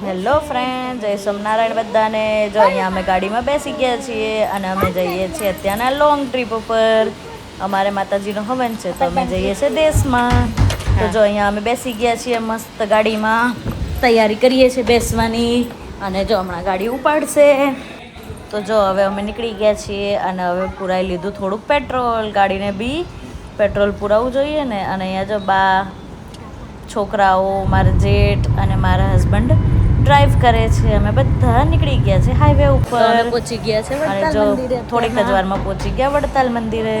Hello friend, જય સોમનારાયણ બધાને. જો અહીંયા અમે ગાડીમાં બેસી ગયા છીએ અને અમે જઈએ છીએ અત્યારના લોંગ ટ્રીપ ઉપર. અમારે માતાજીનો હવન છે તો અમે જઈએ છીએ દેશમાં. તો જો અહીંયા અમે બેસી ગયા છીએ મસ્ત ગાડીમાં, તૈયારી કરીએ છીએ બેસવાની. અને જો હમણાં ગાડી ઉપાડશે. તો જો હવે અમે નીકળી ગયા છીએ અને હવે પુરાઈ લીધું થોડુંક પેટ્રોલ. ગાડીને બી પેટ્રોલ પુરાવવું જોઈએ ને. અને અહીંયા જો બા, છોકરાઓ, મારા જેઠ અને મારા હસબન્ડ ડ્રાઈવ કરે છે. અમે બધા નીકળી ગયા છે હાઈવે ઉપર. પહોંચી ગયા છે અને જો થોડીક જ વારમાં પહોંચી ગયા વડતાલ મંદિરે.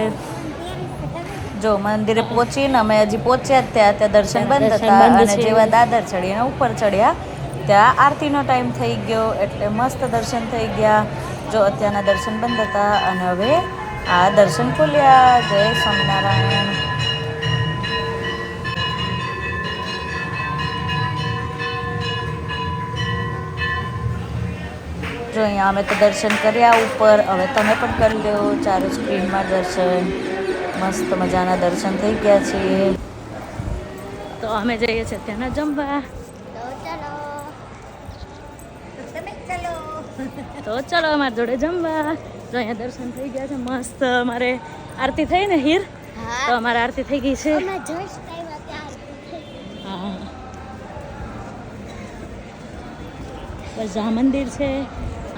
જો મંદિરે પહોંચીને અમે હજી પહોંચ્યા જ ત્યાં દર્શન બંધ હતા. અને જેવા દાદર ચડીને ઉપર ચડ્યા ત્યાં આરતીનો ટાઈમ થઈ ગયો એટલે મસ્ત દર્શન થઈ ગયા. જો અત્યારના દર્શન બંધ હતા અને હવે આ દર્શન ખોલ્યા. જય સ્વામિનારાયણ. જો અહીંયા અમે તો દર્શન કર્યા ઉપર. હવે તમે પણ કરી લો ચારો સ્ક્રીનમાં દર્શન. મસ્ત મજાના દર્શન થઈ ગયા છે. તો અમે જઈએ છીએ ત્યાંના જમવા. તો ચલો અમારી જોડે જમવા. જો અહીંયા દર્શન થઈ ગયા છે મસ્ત. અમારે આરતી થઈ ને હીર, તો અમારે આરતી થઈ ગઈ છે. હા, બસ આ મંદિર છે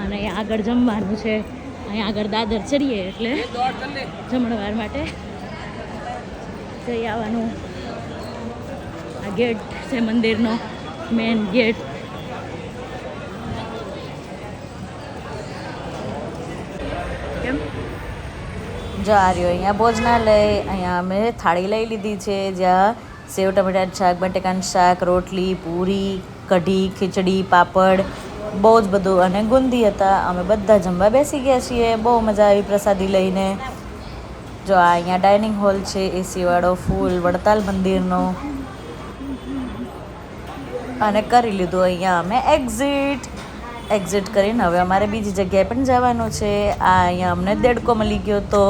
અને અહીંયા આગળ જમવાનું છે. અહીંયા આગળ દાદર ચડીએ એટલે જમણવાર માટે જઈ આવવાનું. આ ગેટ છે મંદિરનો, મેન ગેટ. કેમ જો આ રહ્યો અહીંયા ભોજનાલય. અહીંયા અમે થાળી લઈ લીધી છે જ્યાં સેવ ટમેટાનું શાક, બટેકાનું શાક, રોટલી, પૂરી, કઢી, ખીચડી, પાપડ, બહુ જ બધું અને ગુંદી હતા. અમે બધા જમવા બેસી ગયા છીએ. બહુ મજા આવી પ્રસાદી લઈને. જો આ અહીંયા ડાઇનિંગ હોલ છે એસી વાળો ફૂલ વડતાલ મંદિરનો. અને કરી લીધું અહીંયા અમે એક્ઝિટ કરીને હવે અમારે બીજી જગ્યાએ પણ જવાનું છે. આ અહીંયા અમને દેડકો મળી ગયો તો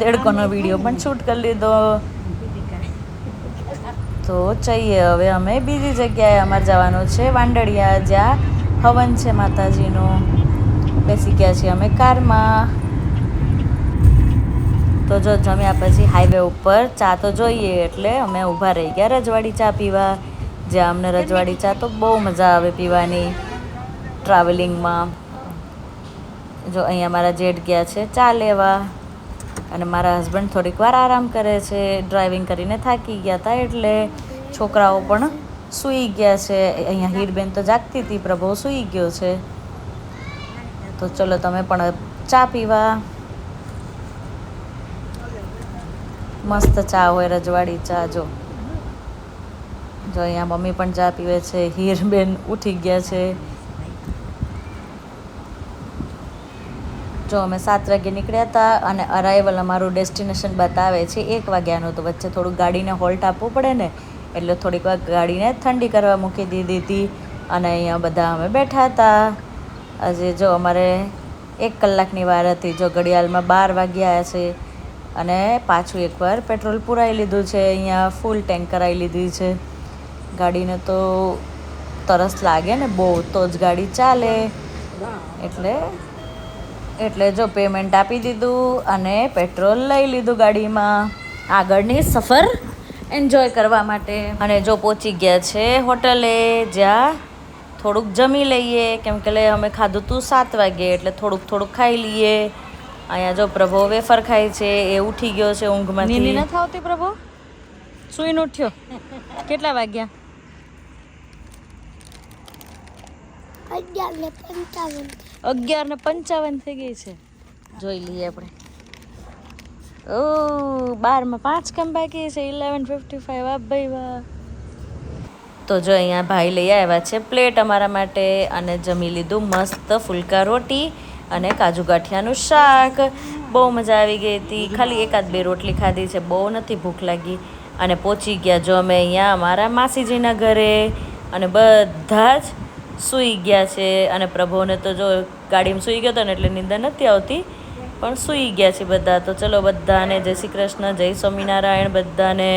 દેડકોનો વિડીયો પણ શૂટ કરી લીધો. તો જઈએ હવે અમે બીજી જગ્યાએ. અમારે જવાનું છે વાંડળિયા જ્યાં હવન છે માતાજીનું. બેસી ગયા છીએ અમે કારમાં. તો જો જમ્યા પછી હાઈવે ઉપર ચા તો જોઈએ એટલે અમે ઊભા રહી ગયા રજવાડી ચા પીવા. જ્યાં અમને રજવાડી ચા તો બહુ મજા આવે પીવાની ટ્રાવેલિંગમાં. જો અહીંયા મારા જેઠ ગયા છે ચા લેવા અને મારા હસબન્ડ થોડીક વાર આરામ કરે છે. ડ્રાઇવિંગ કરીને થાકી ગયા હતા એટલે. છોકરાઓ પણ સૂઈ ગયા છે. અહીંયા હીરબેન તો જાગતી હતી, પ્રભુ સૂઈ ગયો છે. તો ચલો તમે પણ ચા પીવા. મસ્ત ચા હોય રજવાડી ચા. જો અહીંયા મમ્મી પણ ચા પીવે છે. હીરબેન ઉઠી ગયા છે. જો અમે 7 વાગે નીકળ્યા હતા અને અરાઇવલ અમારું ડેસ્ટિનેશન બતાવે છે 1 વાગ્યાનું. તો વચ્ચે થોડુંક ગાડીને હોલ્ટ આપવું પડે ને એટલે થોડીક વાર ગાડીને ઠંડી કરવા મૂકી દીધી હતી. અને અહીંયા બધા અમે બેઠા હતા. આજે જો અમારે 1 કલાકની વાર હતી. જો ઘડિયાળમાં 12 વાગ્યા છે અને પાછું એકવાર પેટ્રોલ પુરાઈ લીધું છે. અહીંયા ફૂલ ટેન્ક કરાવી લીધી છે. ગાડીને તો તરસ લાગે ને બહુ તો જ ગાડી ચાલે. એટલે જો પેમેન્ટ આપી દીધું અને પેટ્રોલ લઈ લીધું ગાડીમાં આગળની સફર એન્જોય કરવા માટે. અને જો પહોંચી ગયા છે હોટલે જ્યાં થોડુંક જમી લઈએ કેમ કે અમે ખાધું હતું 7 વાગે એટલે થોડુંક ખાઈ લઈએ. અહીંયા જો પ્રભુ વેફર ખાય છે. એ ઉઠી ગયો છે ઊંઘમાંથી. નીંદ નથી આવતી પ્રભુ? સૂઈને ઉઠ્યો? કેટલા વાગ્યા? 11:55 થઈ ગઈ છે. જોઈ લઈએ આપણે. ઓ 12 માં 5 કેમ બાકી છે? 11:55. વાહ ભાઈ વાહ. તો જો અહીંયા ભાઈ લઈ આવ્યા છે પ્લેટ અમારા માટે અને જમી લીધું મસ્ત ફુલકા રોટી અને કાજુ ગાંઠિયાનું શાક. બહુ મજા આવી ગઈ હતી. ખાલી 1-2 રોટલી ખાધી છે, બહુ નથી ભૂખ લાગી. અને પહોંચી ગયા જો અમે અહીંયા અમારા માસીજીના ઘરે. અને બધા જ સૂઈ ગયા છે. અને પ્રભુને તો જો ગાડીમાં સૂઈ ગયો હતો ને એટલે નીંદર નથી આવતી પણ સૂઈ ગયા છે બધા. તો ચલો બધાને જય શ્રી કૃષ્ણ, જય સ્વામિનારાયણ બધાને.